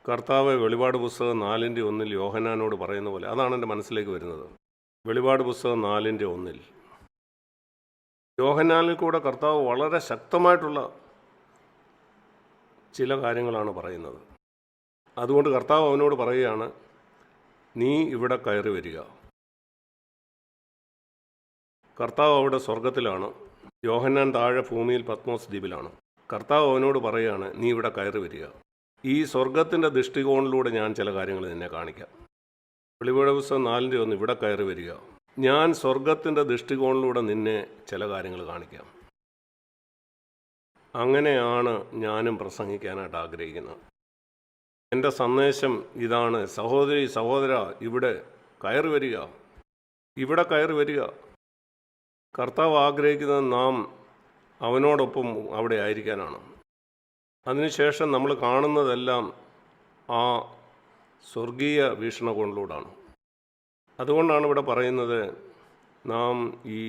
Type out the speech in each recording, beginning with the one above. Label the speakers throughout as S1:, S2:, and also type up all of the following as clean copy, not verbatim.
S1: കർത്താവ് വെളിപാട് പുസ്തകം 4:1 യോഹന്നാനോട് പറയുന്ന പോലെ അതാണ് എൻ്റെ മനസ്സിലേക്ക് വരുന്നത്. വെളിപാട് പുസ്തകം 4:1 യോഹന്നാനിൽ കൂടെ കർത്താവ് വളരെ ശക്തമായിട്ടുള്ള ചില കാര്യങ്ങളാണ് പറയുന്നത്. അതുകൊണ്ട് കർത്താവ് അവനോട് പറയുകയാണ്, നീ ഇവിടെ കയറി വരിക. കർത്താവ് അവിടെ സ്വർഗത്തിലാണ്, യോഹന്നാൻ താഴെ ഭൂമിയിൽ പത്മോസ് ദ്വീപിലാണ്. കർത്താവ് അവനോട് പറയുകയാണ്, നീ ഇവിടെ കയറി വരിക. ഈ സ്വർഗത്തിൻ്റെ ദൃഷ്ടികോണിലൂടെ ഞാൻ ചില കാര്യങ്ങൾ നിന്നെ കാണിക്കാം. വെളിപാട് പുസ്തകം 4:1 ഇവിടെ കയറി വരിക. ഞാൻ സ്വർഗത്തിൻ്റെ ദൃഷ്ടികോണിലൂടെ നിന്നെ ചില കാര്യങ്ങൾ കാണിക്കാം. അങ്ങനെയാണ് ഞാനും പ്രസംഗിക്കാനായിട്ട് ആഗ്രഹിക്കുന്നത്. എൻ്റെ സന്ദേശം ഇതാണ്, സഹോദരി സഹോദര, ഇവിടെ കയറി വരിക, ഇവിടെ കയറി വരിക. കർത്താവ് ആഗ്രഹിക്കുന്നത് നാം അവനോടൊപ്പം അവിടെ ആയിരിക്കാനാണ്. അതിനുശേഷം നമ്മൾ കാണുന്നതെല്ലാം ആ സ്വർഗീയ വീക്ഷണകോണിലൂടെയാണ്. അതുകൊണ്ടാണ് ഇവിടെ പറയുന്നത്, നാം ഈ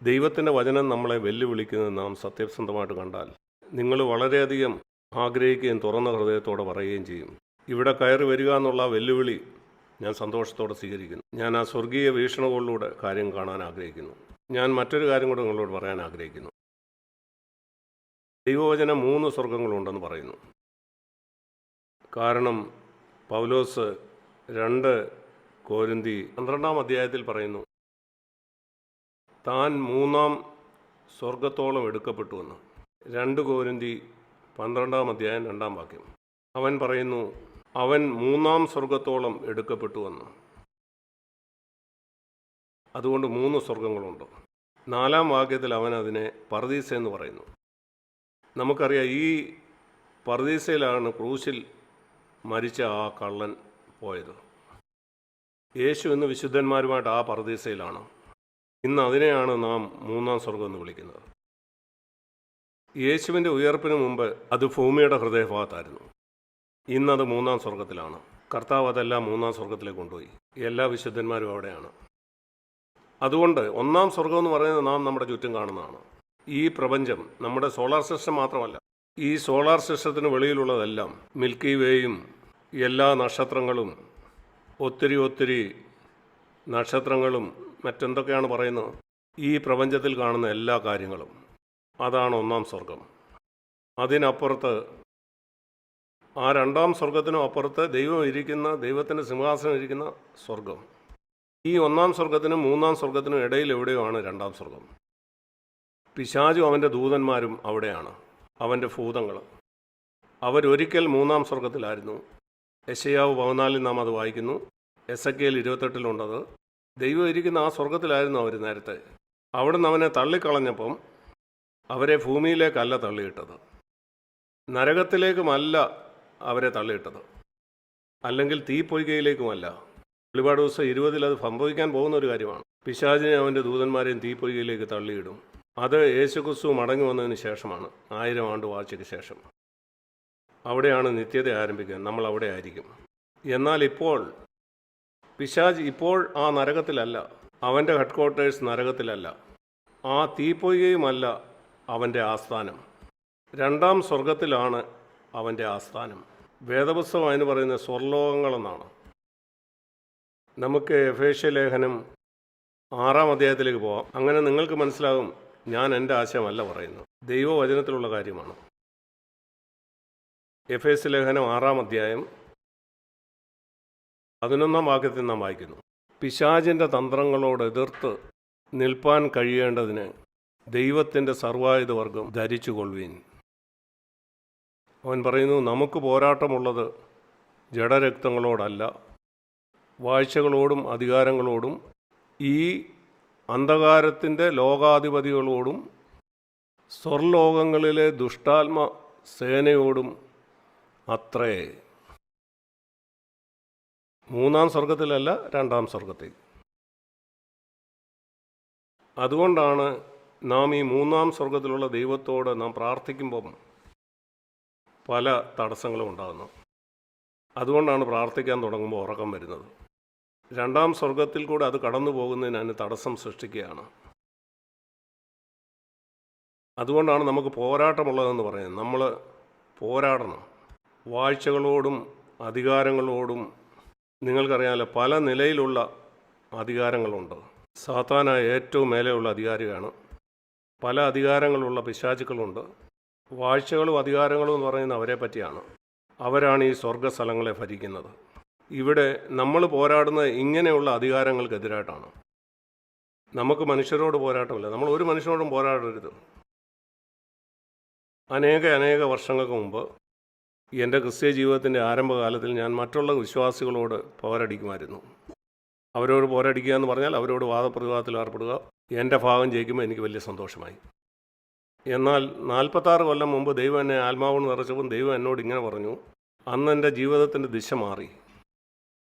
S1: ദൈവത്തിൻ്റെ വചനം നമ്മളെ വെല്ലുവിളിക്കുന്നത് നാം സത്യസന്ധമായിട്ട് കണ്ടാൽ നിങ്ങൾ വളരെയധികം ആഗ്രഹിക്കുകയും തുറന്ന ഹൃദയത്തോടെ പറയുകയും ചെയ്യും. ഇവിടെ കയറി വരിക എന്നുള്ള വെല്ലുവിളി ഞാൻ സന്തോഷത്തോടെ സ്വീകരിക്കുന്നു. ഞാൻ ആ സ്വർഗീയ വീക്ഷണകോണിലൂടെ കാര്യം കാണാൻ ആഗ്രഹിക്കുന്നു. ഞാൻ മറ്റൊരു കാര്യം കൂടെ നിങ്ങളോട് പറയാൻ ആഗ്രഹിക്കുന്നു. ദൈവവചനം 3 സ്വർഗങ്ങളുണ്ടെന്ന് പറയുന്നു. കാരണം പൗലോസ് 2 കോരിന്തി 12 അധ്യായത്തിൽ പറയുന്നു, താൻ 3-ാം സ്വർഗത്തോളം എടുക്കപ്പെട്ടുവെന്ന്. 2 കോരിന്തി 12 അധ്യായം 2-ാം വാക്യം. അവൻ പറയുന്നു, അവൻ 3-ാം സ്വർഗത്തോളം എടുക്കപ്പെട്ടുവെന്ന്. അതുകൊണ്ട് 3 സ്വർഗങ്ങളുണ്ട്. 4-ാം വാക്യത്തിൽ അവൻ അതിനെ പർദീസ എന്ന് പറയുന്നു. നമുക്കറിയാം, ഈ പർദീസയിലാണ് ക്രൂശിൽ മരിച്ച ആ കള്ളൻ പോയത്. യേശു ഇന്ന് വിശുദ്ധന്മാരുമായിട്ട് ആ പർദീസയിലാണ്. ഇന്ന് അതിനെയാണ് നാം 3-ാം സ്വർഗം എന്ന് വിളിക്കുന്നത്. യേശുവിൻ്റെ ഉയർപ്പിന് മുമ്പ് അത് ഭൂമിയുടെ ഹൃദയഭാഗത്തായിരുന്നു. ഇന്നത് 3-ാം സ്വർഗത്തിലാണ്. കർത്താവ് അതെല്ലാം 3-ാം സ്വർഗത്തിലേക്ക് കൊണ്ടുപോയി. എല്ലാ വിശുദ്ധന്മാരും അവിടെയാണ്. അതുകൊണ്ട് 1-ാം സ്വർഗം എന്ന് പറയുന്നത് നാം നമ്മുടെ ചുറ്റും കാണുന്നതാണ്. ഈ പ്രപഞ്ചം നമ്മുടെ സോളാർ സിസ്റ്റം മാത്രമല്ല, ഈ സോളാർ സിസ്റ്റത്തിന് വെളിയിലുള്ളതെല്ലാം, മിൽക്കി വേയും എല്ലാ നക്ഷത്രങ്ങളും, ഒത്തിരി നക്ഷത്രങ്ങളും മറ്റെന്തൊക്കെയാണ് പറയുന്നത്, ഈ പ്രപഞ്ചത്തിൽ കാണുന്ന എല്ലാ കാര്യങ്ങളും, അതാണ് 1-ാം സ്വർഗം. അതിനപ്പുറത്ത് ആ 2-ാം സ്വർഗത്തിനും അപ്പുറത്ത് ദൈവം ഇരിക്കുന്ന, ദൈവത്തിൻ്റെ സിംഹാസനം ഇരിക്കുന്ന സ്വർഗം. ഈ 1-ാം സ്വർഗത്തിനും 3-ാം സ്വർഗത്തിനും ഇടയിൽ എവിടെയോ ആണ് 2-ാം സ്വർഗം. പിശാചും അവൻ്റെ ദൂതന്മാരും അവിടെയാണ്, അവൻ്റെ ഭൂതങ്ങൾ. അവരൊരിക്കൽ 3-ാം സ്വർഗത്തിലായിരുന്നു. യെശയ്യാവ് 14 നാം അത് വായിക്കുന്നു. എസെക്കിയേൽ 28 ദൈവം ഇരിക്കുന്ന ആ സ്വർഗത്തിലായിരുന്നു അവർ നേരത്തെ. അവിടുന്ന് അവനെ തള്ളിക്കളഞ്ഞപ്പം അവരെ ഭൂമിയിലേക്കല്ല തള്ളിയിട്ടത്, നരകത്തിലേക്കുമല്ല അവരെ തള്ളിയിട്ടത്, അല്ലെങ്കിൽ തീപ്പൊയ്കയിലേക്കുമല്ല. വെളിപാട് ദിവസം 20 അത് സംഭവിക്കാൻ പോകുന്ന ഒരു കാര്യമാണ്. പിശാചിനെ അവൻ്റെ ദൂതന്മാരെയും തീപ്പൊയ്കയിലേക്ക് തള്ളിയിടും. അത് യേശുക്രിസ്തു മടങ്ങി വന്നതിന് ശേഷമാണ്, 1000 ആണ്ട് വാഴ്ചയ്ക്ക് ശേഷം. അവിടെയാണ് നിത്യത ആരംഭിക്കുക. നമ്മൾ അവിടെ ആയിരിക്കും. എന്നാൽ ഇപ്പോൾ പിശാച് ഇപ്പോൾ ആ നരകത്തിലല്ല, അവൻ്റെ ഹെഡ് ക്വാർട്ടേഴ്സ് നരകത്തിലല്ല, ആ തീപ്പൊയ്കയുമല്ല അവൻ്റെ ആസ്ഥാനം. 2-ാം സ്വർഗത്തിലാണ് അവൻ്റെ ആസ്ഥാനം. വേദപുസ്തകം അതിന് പറയുന്നത് സ്വർലോകങ്ങളെന്നാണ്. നമുക്ക് എഫേസ്യ ലേഖനം 6-ാം അധ്യായത്തിലേക്ക് പോവാം. അങ്ങനെ നിങ്ങൾക്ക് മനസ്സിലാകും, ഞാൻ എൻ്റെ ആശയമല്ല പറയുന്നത്, ദൈവവചനത്തിലുള്ള കാര്യമാണ്. എഫേസ്യ ലേഖനം 6-ാം അധ്യായം 11-ാം വാക്യത്തിൽ നാം വായിക്കുന്നു, പിശാചിൻ്റെ തന്ത്രങ്ങളോട് എതിർത്ത് നിൽപ്പാൻ കഴിയേണ്ടതിന് ദൈവത്തിൻ്റെ സർവായുധവർഗം ധരിച്ചു കൊള്ളുവീൻ. അവൻ പറയുന്നു, നമുക്ക് പോരാട്ടമുള്ളത് ജഡരക്തങ്ങളോടല്ല, വാഴ്ചകളോടും അധികാരങ്ങളോടും ഈ അന്ധകാരത്തിൻ്റെ ലോകാധിപതികളോടും സ്വർലോകങ്ങളിലെ ദുഷ്ടാത്മ സേനയോടും അത്രേ. 3-ാം സ്വർഗത്തിലല്ല, 2-ാം സ്വർഗത്തിൽ. അതുകൊണ്ടാണ് നാം ഈ 3-ാം സ്വർഗത്തിലുള്ള ദൈവത്തോട് നാം പ്രാർത്ഥിക്കുമ്പം പല തടസ്സങ്ങളും ഉണ്ടാകുന്നത്. അതുകൊണ്ടാണ് പ്രാർത്ഥിക്കാൻ തുടങ്ങുമ്പോൾ ഉറക്കം വരുന്നത്. 2-ാം സ്വർഗത്തിൽ കൂടെ അത് കടന്നു പോകുന്നതിന് അതിന് തടസ്സം സൃഷ്ടിക്കുകയാണ്. അതുകൊണ്ടാണ് നമുക്ക് പോരാട്ടമുള്ളതെന്ന് പറയുന്നത്. നമ്മൾ പോരാടണം. വാഴ്ചകളോടും അധികാരങ്ങളോടും നിങ്ങൾക്കറിയാമല്ലോ പല നിലയിലുള്ള അധികാരങ്ങളുണ്ട്. സാത്താനായ ഏറ്റവും മേലെയുള്ള അധികാരിയാണ്. പല അധികാരങ്ങളുള്ള പിശാചുക്കളുണ്ട്. വാഴ്ചകളും അധികാരങ്ങളും എന്ന് പറയുന്നത് അവരെ പറ്റിയാണ്. അവരാണ് ഈ സ്വർഗ്ഗസ്ഥലങ്ങളെ ഭരിക്കുന്നത്. ഇവിടെ നമ്മൾ പോരാടുന്നത് ഇങ്ങനെയുള്ള അധികാരങ്ങൾക്കെതിരായിട്ടാണ്. നമുക്ക് മനുഷ്യരോട് പോരാട്ടമില്ല. നമ്മൾ ഒരു മനുഷ്യരോടും പോരാടരുത്. അനേക വർഷങ്ങൾക്ക് മുമ്പ് എൻ്റെ ക്രിസ്തീയ ജീവിതത്തിൻ്റെ ആരംഭകാലത്തിൽ ഞാൻ മറ്റുള്ള വിശ്വാസികളോട് പോരടിക്കുമായിരുന്നു. അവരോട് പോരടിക്കുക എന്ന് പറഞ്ഞാൽ അവരോട് വാദപ്രതിവാദത്തിൽ ഏർപ്പെടുക. എൻ്റെ ഭാഗം ജയിക്കുമ്പോൾ എനിക്ക് വലിയ സന്തോഷമായി. എന്നാൽ 46 കൊല്ലം മുമ്പ് ദൈവം എന്നെ ആത്മാവ് നിറച്ചപ്പോൾ ദൈവം എന്നോട് ഇങ്ങനെ പറഞ്ഞു. അന്ന് എൻ്റെ ജീവിതത്തിൻ്റെ ദിശ മാറി.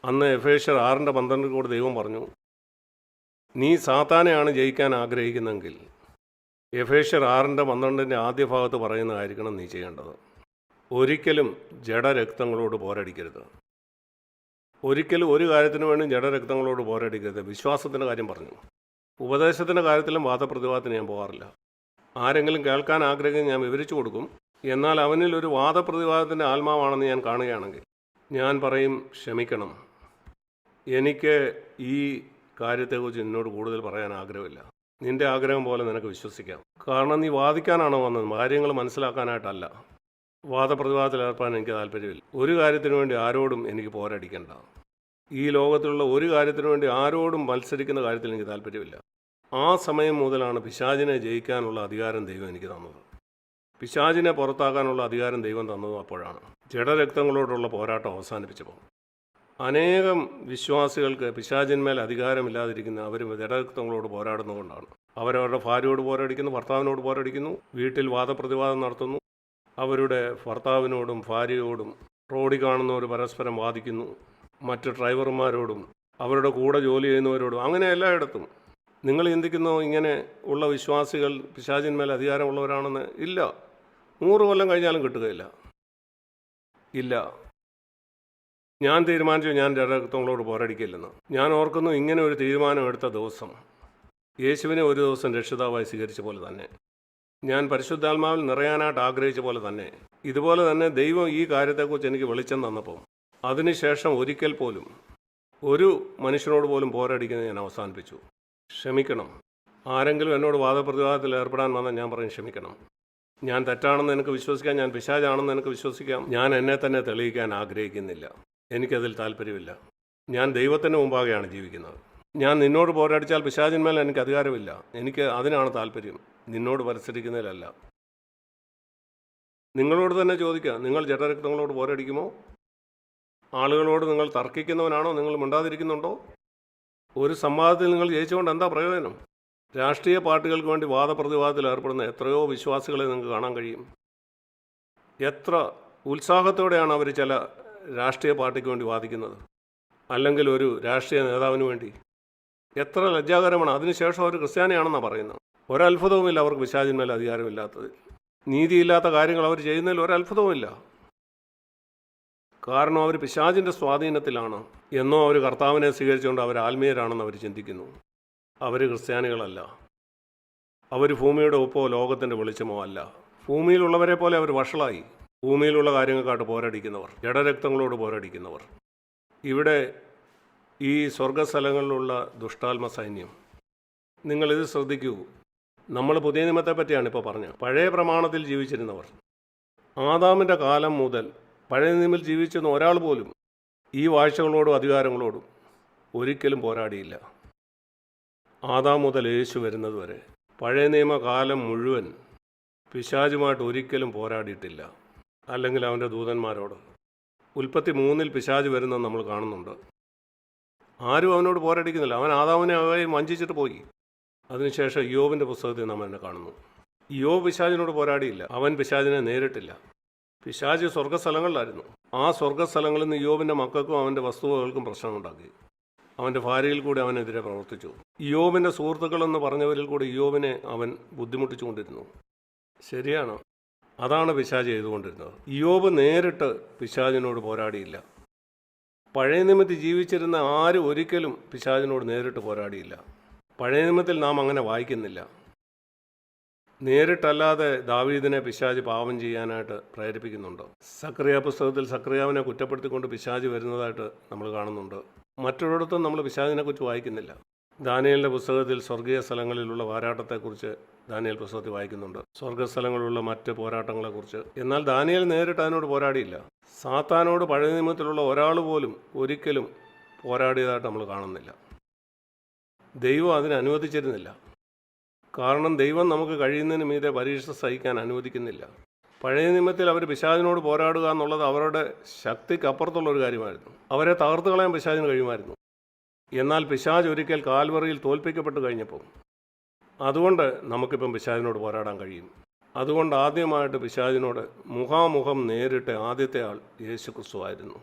S1: അന്ന് എഫേസ്യർ 6:12 കൂടെ ദൈവം പറഞ്ഞു, നീ സാത്താനെയാണ് ജയിക്കാൻ ആഗ്രഹിക്കുന്നതെങ്കിൽ എഫേസ്യർ 6:12 ആദ്യ ഭാഗത്ത് പറയുന്നതായിരിക്കണം നീ ചെയ്യേണ്ടത്. ഒരിക്കലും ജഡരക്തങ്ങളോട് പോരടിക്കരുത്. ഒരിക്കലും ഒരു കാര്യത്തിന് വേണ്ടി ജഡരക്തങ്ങളോട് പോരടിക്കരുത്. വിശ്വാസത്തിൻ്റെ കാര്യം പറഞ്ഞു. ഉപദേശത്തിൻ്റെ കാര്യത്തിലും വാദപ്രതിവാദത്തിന് ഞാൻ പോകാറില്ല. ആരെങ്കിലും കേൾക്കാൻ ആഗ്രഹിക്കുന്നത് ഞാൻ വിവരിച്ചു കൊടുക്കും. എന്നാൽ അവനിൽ ഒരു വാദപ്രതിവാദത്തിൻ്റെ ആത്മാവാണെന്ന് ഞാൻ കാണുകയാണെങ്കിൽ ഞാൻ പറയും, ക്ഷമിക്കണം, എനിക്ക് ഈ കാര്യത്തെക്കുറിച്ച് നിന്നോട് കൂടുതൽ പറയാൻ ആഗ്രഹമില്ല. നിൻ്റെ ആഗ്രഹം പോലെ നിനക്ക് വിശ്വസിക്കാം. കാരണം നീ വാദിക്കാനാണോ വന്നത്, കാര്യങ്ങൾ മനസ്സിലാക്കാനായിട്ടല്ല. വാദപ്രതിവാദത്തിൽ ഏർപ്പാൻ എനിക്ക് താല്പര്യമില്ല. ഒരു കാര്യത്തിനു വേണ്ടി ആരോടും എനിക്ക് പോരടിക്കണ്ട. ഈ ലോകത്തിലുള്ള ഒരു കാര്യത്തിനു വേണ്ടി ആരോടും മത്സരിക്കുന്ന കാര്യത്തിൽ എനിക്ക് താല്പര്യമില്ല. ആ സമയം മുതലാണ് പിശാചിനെ ജയിക്കാനുള്ള അധികാരം ദൈവം എനിക്ക് തന്നത്. പിശാചിനെ പുറത്താക്കാനുള്ള അധികാരം ദൈവം തന്നതും അപ്പോഴാണ്. ജഡരക്തങ്ങളോടുള്ള പോരാട്ടം അവസാനിപ്പിച്ചപ്പോൾ അനേകം വിശ്വാസികൾക്ക് പിശാചിന്മേൽ അധികാരമില്ലാതിരിക്കുന്ന അവർ ജഡരക്തങ്ങളോട് പോരാടുന്നതുകൊണ്ടാണ്. അവരവരുടെ ഭാര്യയോട് പോരടിക്കുന്നു, ഭർത്താവിനോട് പോരടിക്കുന്നു, വീട്ടിൽ വാദപ്രതിവാദം നടത്തുന്നു, അവരുടെ ഭർത്താവിനോടും ഭാര്യയോടും റോഡിൽ കാണുന്നവർ പരസ്പരം വാദിക്കുന്നു, മറ്റ് ഡ്രൈവർമാരോടും അവരുടെ കൂടെ ജോലി ചെയ്യുന്നവരോടും, അങ്ങനെ എല്ലായിടത്തും. നിങ്ങൾ ചിന്തിക്കുന്നോ ഇങ്ങനെ ഉള്ള വിശ്വാസികൾ പിശാചിന്മേൽ അധികാരമുള്ളവരാണെന്ന്? ഇല്ല. 100 കൊല്ലം കഴിഞ്ഞാലും കിട്ടുകയില്ല. ഇല്ല. ഞാൻ തീരുമാനിച്ചു ഞാൻ ജഡരക്തങ്ങളോട് പോരടിക്കില്ലെന്ന്. ഞാൻ ഓർക്കുന്നു, ഇങ്ങനെ ഒരു തീരുമാനമെടുത്ത ദിവസം യേശുവിനെ ഒരു ദിവസം രക്ഷിതാവായി സ്വീകരിച്ച പോലെ തന്നെ, ഞാൻ പരിശുദ്ധാത്മാവിൽ നിറയാനായിട്ട് ആഗ്രഹിച്ച പോലെ തന്നെ, ഇതുപോലെ തന്നെ ദൈവം ഈ കാര്യത്തെക്കുറിച്ച് എനിക്ക് വെളിച്ചം തന്നപ്പോൾ അതിനുശേഷം ഒരിക്കൽ പോലും ഒരു മനുഷ്യനോട് പോലും പോരടിക്കുന്നത് ഞാൻ അവസാനിപ്പിച്ചു. ക്ഷമിക്കണം. ആരെങ്കിലും എന്നോട് വാദപ്രതിവാദത്തിൽ ഏർപ്പെടാൻ വന്നാൽ ഞാൻ പറയും ക്ഷമിക്കണം. ഞാൻ തെറ്റാണെന്ന് എനിക്ക് വിശ്വസിക്കാം, ഞാൻ പിശാചാണെന്ന് എനിക്ക് വിശ്വസിക്കാം. ഞാൻ എന്നെ തന്നെ തെളിയിക്കാൻ ആഗ്രഹിക്കുന്നില്ല. എനിക്കതിൽ താല്പര്യമില്ല. ഞാൻ ദൈവത്തിൻ്റെ മുമ്പാകെയാണ് ജീവിക്കുന്നത്. ഞാൻ നിന്നോട് പോരടിച്ചാൽ പിശാചിന്മേൽ എനിക്ക് അധികാരമില്ല. എനിക്ക് അതിനാണ് താല്പര്യം, നിന്നോട് മത്സരിക്കുന്നതിലല്ല. നിങ്ങളോട് തന്നെ ചോദിക്കുക, നിങ്ങൾ ജഡരക്തങ്ങളോട് പോരടിക്കുമോ? ആളുകളോട് നിങ്ങൾ തർക്കിക്കുന്നവനാണോ? നിങ്ങൾ മിണ്ടാതിരിക്കുന്നുണ്ടോ? ഒരു സംവാദത്തിൽ നിങ്ങൾ ജയിച്ചുകൊണ്ട് എന്താ പ്രയോജനം? രാഷ്ട്രീയ പാർട്ടികൾക്ക് വേണ്ടി വാദപ്രതിവാദത്തിൽ ഏർപ്പെടുന്ന എത്രയോ വിശ്വാസികളെ നിങ്ങൾക്ക് കാണാൻ കഴിയും. എത്ര ഉത്സാഹത്തോടെയാണ് അവർ ചില രാഷ്ട്രീയ പാർട്ടിക്ക് വേണ്ടി വാദിക്കുന്നത്, അല്ലെങ്കിൽ ഒരു രാഷ്ട്രീയ നേതാവിന് വേണ്ടി. എത്ര ലജ്ജാകരമാണ്. അതിനുശേഷം അവർ ക്രിസ്ത്യാനിയാണെന്നാണ് പറയുന്നത്. ഒരത്ഭുതവുമില്ല അവർക്ക് പിശാചിന്മേൽ അധികാരമില്ലാത്തത്. നീതിയില്ലാത്ത കാര്യങ്ങൾ അവർ ചെയ്യുന്നതിൽ ഒരത്ഭുതവുമില്ല. കാരണം അവർ പിശാചിൻ്റെ സ്വാധീനത്തിലാണ്. എന്നോ അവർ കർത്താവിനെ സ്വീകരിച്ചുകൊണ്ട് അവർ ആത്മീയരാണെന്ന് അവർ ചിന്തിക്കുന്നു. അവർ ക്രിസ്ത്യാനികളല്ല. അവർ ഭൂമിയുടെ ഉപ്പോ ലോകത്തിൻ്റെ വെളിച്ചമോ അല്ല. ഭൂമിയിലുള്ളവരെ പോലെ അവർ വഷളായി. ഭൂമിയിലുള്ള കാര്യങ്ങൾക്കായിട്ട് പോരടിക്കുന്നവർ, ജഡരക്തങ്ങളോട് പോരടിക്കുന്നവർ. ഇവിടെ ഈ സ്വർഗ്ഗസ്ഥലങ്ങളിലുള്ള ദുഷ്ടാത്മ സൈന്യം, നിങ്ങളിത് ശ്രദ്ധിക്കൂ. നമ്മൾ പുതിയ നിയമത്തെ പറ്റിയാണ് ഇപ്പോൾ പറഞ്ഞത്. പഴയ പ്രമാണത്തിൽ ജീവിച്ചിരുന്നവർ, ആദാമിൻ്റെ കാലം മുതൽ പഴയ നിയമത്തിൽ ജീവിച്ചിരുന്ന ഒരാൾ പോലും ഈ വാഴ്ചകളോടും അധികാരങ്ങളോടും ഒരിക്കലും പോരാടിയില്ല. ആദാം മുതൽ യേശു വരുന്നത് വരെ പഴയ നിയമകാലം മുഴുവൻ പിശാചുമായിട്ട് ഒരിക്കലും പോരാടിയിട്ടില്ല, അല്ലെങ്കിൽ അവൻ്റെ ദൂതന്മാരോട്. ഉൽപ്പത്തി 3 പിശാച് വരുന്നത് നമ്മൾ കാണുന്നുണ്ട്. ആരും അവനോട് പോരടിക്കുന്നില്ല. അവൻ ആദാമിനെ അവയെ വഞ്ചിച്ചിട്ട് പോയി. അതിനുശേഷം യോബിൻ്റെ പുസ്തകത്തിൽ നാം എന്നെ കാണുന്നു. യോബ് പിശാചിനോട് പോരാടിയില്ല. അവൻ പിശാചിനെ നേരിട്ടില്ല. പിശാച് സ്വർഗ്ഗസ്ഥലങ്ങളിലായിരുന്നു. ആ സ്വർഗ്ഗസ്ഥലങ്ങളിൽ നിന്ന് യോബിൻ്റെ മക്കൾക്കും അവൻ്റെ വസ്തുവകൾക്കും പ്രശ്നമുണ്ടാക്കി. അവൻ്റെ ഭാര്യയിൽ കൂടി അവനെതിരെ പ്രവർത്തിച്ചു. യോബിൻ്റെ സുഹൃത്തുക്കളെന്ന് പറഞ്ഞവരിൽ കൂടി യോബിനെ അവൻ ബുദ്ധിമുട്ടിച്ചുകൊണ്ടിരുന്നു. ശരിയാണ്, അതാണ് പിശാച് ചെയ്തുകൊണ്ടിരുന്നത്. യോബ് നേരിട്ട് പിശാചിനോട് പോരാടിയില്ല. പഴയ നിയമത്തിൽ ജീവിച്ചിരുന്ന ആരും ഒരിക്കലും പിശാചിനോട് നേരിട്ട് പോരാടിയില്ല. പഴയ നിയമത്തിൽ നാം അങ്ങനെ വായിക്കുന്നില്ല. നേരിട്ടല്ലാതെ ദാവീദിനെ പിശാച് പാപം ചെയ്യാനായിട്ട് പ്രേരിപ്പിക്കുന്നുണ്ട്. സക്കറിയ പുസ്തകത്തിൽ സക്കറിയാവിനെ കുറ്റപ്പെടുത്തിക്കൊണ്ട് പിശാച് വരുന്നതായിട്ട് നമ്മൾ കാണുന്നുണ്ട്. മറ്റൊരിടത്തും നമ്മൾ പിശാചിനെക്കുറിച്ച് വായിക്കുന്നില്ല. ദാനിയേലിൻ്റെ പുസ്തകത്തിൽ സ്വർഗീയ സ്ഥലങ്ങളിലുള്ള പോരാട്ടത്തെക്കുറിച്ച് ദാനിയേൽ പുസ്തകത്തിൽ വായിക്കുന്നുണ്ട്, സ്വർഗ്ഗസ്ഥലങ്ങളിലുള്ള മറ്റ് പോരാട്ടങ്ങളെക്കുറിച്ച്. എന്നാൽ ദാനിയേൽ നേരിട്ട് അതിനോട് പോരാടിയില്ല. സാത്താനോട് പഴയ നിയമത്തിലുള്ള ഒരാൾ പോലും ഒരിക്കലും പോരാടിയതായിട്ട് നമ്മൾ കാണുന്നില്ല. ദൈവം അതിന് അനുവദിച്ചിരുന്നില്ല. കാരണം ദൈവം നമുക്ക് കഴിയുന്നതിന് മീതെ പരീക്ഷ സഹിക്കാൻ അനുവദിക്കുന്നില്ല. പഴയ നിയമത്തിൽ അവർ പിശാചിനോട് പോരാടുക എന്നുള്ളത് അവരുടെ ശക്തിക്കപ്പുറത്തുള്ളൊരു കാര്യമായിരുന്നു. അവരെ തകർത്ത് കളയാൻ പിശാചിന് കഴിയുമായിരുന്നു. എന്നാൽ പിശാച് ഒരിക്കൽ കാൽവറിയിൽ തോൽപ്പിക്കപ്പെട്ട് കഴിഞ്ഞപ്പോൾ അതുകൊണ്ട് നമുക്കിപ്പം പിശാചിനോട് പോരാടാൻ കഴിയും. അതുകൊണ്ട് ആദ്യമായിട്ട് പിശാചിനോട് മുഖാമുഖം നേരിട്ട ആദ്യത്തെ ആൾ യേശു ക്രിസ്തു ആയിരുന്നു.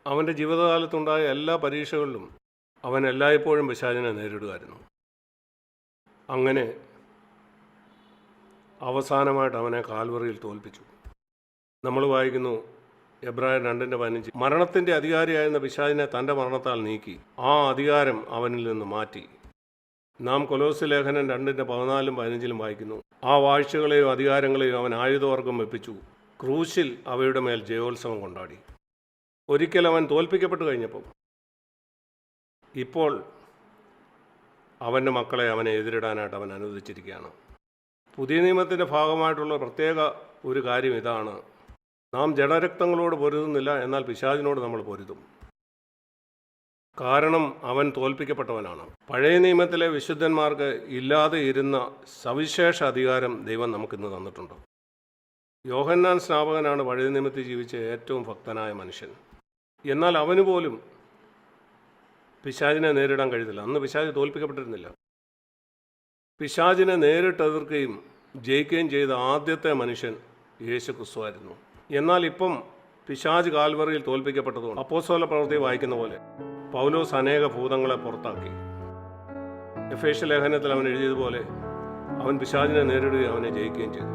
S1: അവൻ്റെ ജീവിതകാലത്തുണ്ടായ എല്ലാ പരീക്ഷകളിലും അവൻ എല്ലായ്പ്പോഴും പിശാചിനെ നേരിടുമായിരുന്നു. അങ്ങനെ അവസാനമായിട്ട് അവനെ കാൽവറിയിൽ തോൽപ്പിച്ചു. നമ്മൾ വായിക്കുന്നു എബ്രായർ 2:15, മരണത്തിൻ്റെ അധികാരിയായിരുന്ന പിശാചിനെ തൻ്റെ മരണത്താൽ നീക്കി ആ അധികാരം അവനിൽ നിന്ന് മാറ്റി. നാം കൊലോസ്യ ലേഖനം 2:14-15 വായിക്കുന്നു, ആ വാഴ്ചകളെയും അധികാരങ്ങളെയും അവൻ ആയുധവർഗം വെപ്പിച്ചു, ക്രൂശിൽ അവയുടെ മേൽ ജയോത്സവം കൊണ്ടാടി. ഒരിക്കൽ അവൻ തോൽപ്പിക്കപ്പെട്ടു കഴിഞ്ഞപ്പോൾ ഇപ്പോൾ അവൻ്റെ മക്കളെ അവനെ എതിരിടാനായിട്ട് അവൻ അനുവദിച്ചിരിക്കുകയാണ്. പുതിയ നിയമത്തിൻ്റെ ഭാഗമായിട്ടുള്ള പ്രത്യേക ഒരു കാര്യം ഇതാണ്, നാം ജഡരക്തങ്ങളോട് പൊരുതുന്നില്ല, എന്നാൽ പിശാചിനോട് നമ്മൾ പൊരുതും. കാരണം അവൻ തോൽപ്പിക്കപ്പെട്ടവനാണ്. പഴയ നിയമത്തിലെ വിശുദ്ധന്മാർക്ക് ഇല്ലാതെ ഇരുന്ന സവിശേഷ അധികാരം ദൈവം നമുക്കിന്ന് തന്നിട്ടുണ്ട്. യോഹന്നാൻ സ്നാപകനാണ് പഴയ നിയമത്തിൽ ജീവിച്ച ഏറ്റവും ഭക്തനായ മനുഷ്യൻ. എന്നാൽ അവന് പോലും പിശാചിനെ നേരിടാൻ കഴിയുന്നില്ല. അന്ന് പിശാച് തോൽപ്പിക്കപ്പെട്ടിരുന്നില്ല. പിശാചിനെ നേരിട്ടെതിർക്കുകയും ജയിക്കുകയും ചെയ്ത ആദ്യത്തെ മനുഷ്യൻ യേശു ക്രിസ്തുവായിരുന്നു. എന്നാൽ ഇപ്പം പിശാച് കാൽവറിയിൽ തോൽപ്പിക്കപ്പെട്ടതുകൊണ്ട് അപ്പോസ്തല പ്രവൃത്തി വായിക്കുന്ന പോലെ പൗലോസ് അനേക ഭൂതങ്ങളെ പുറത്താക്കി. എഫേസ്യ ലേഖനത്തിൽ അവൻ എഴുതിയതുപോലെ അവൻ പിശാചിനെ നേരിടുകയും അവനെ ജയിക്കുകയും ചെയ്തു.